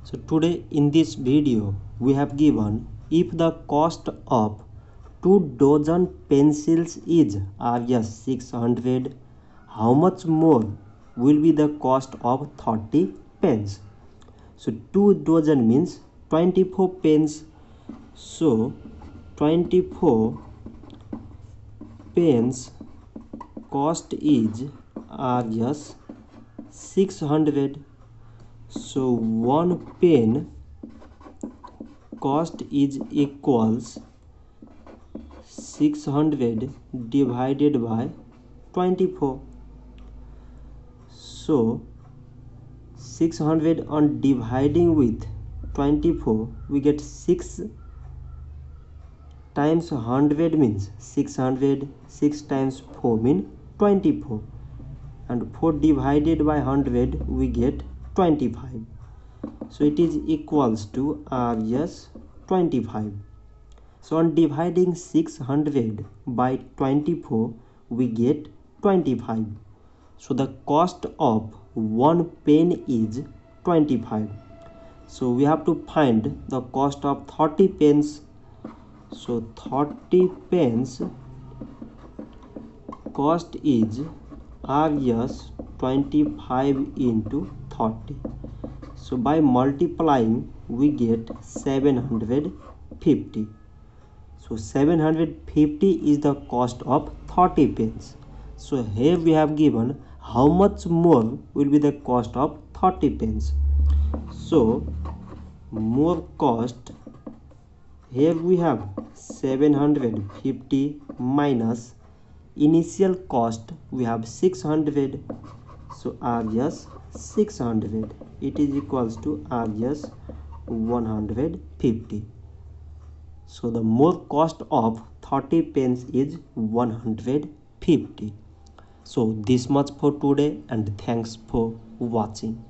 So today in this video we have given if the cost of 2 dozen pencils is Rs 600, how much more will be the cost of 30 pens? So 2 dozen means 24 pens. So 24 pens cost is Rs 600. So 1 pen cost is equals 600 divided by 24. So 600 on dividing with 24, we get 6 times 100 means 600, 6 times 4 means 24, and 4 divided by 100 we get 25. So it is equals to Rs 25. So on dividing 600 by 24 we get 25. So the cost of 1 pen is 25. So we have to find the cost of 30 pens. So 30 pens cost is Rs 25 into 30. So by multiplying we get 750. So 750 is the cost of 30 pens. So here we have given how much more will be the cost of 30 pens. So more cost, here we have 750 minus initial cost we have 600. So Rs 600, it is equals to Rs 150. So the more cost of 30 pens is 150. So this much for today, and thanks for watching.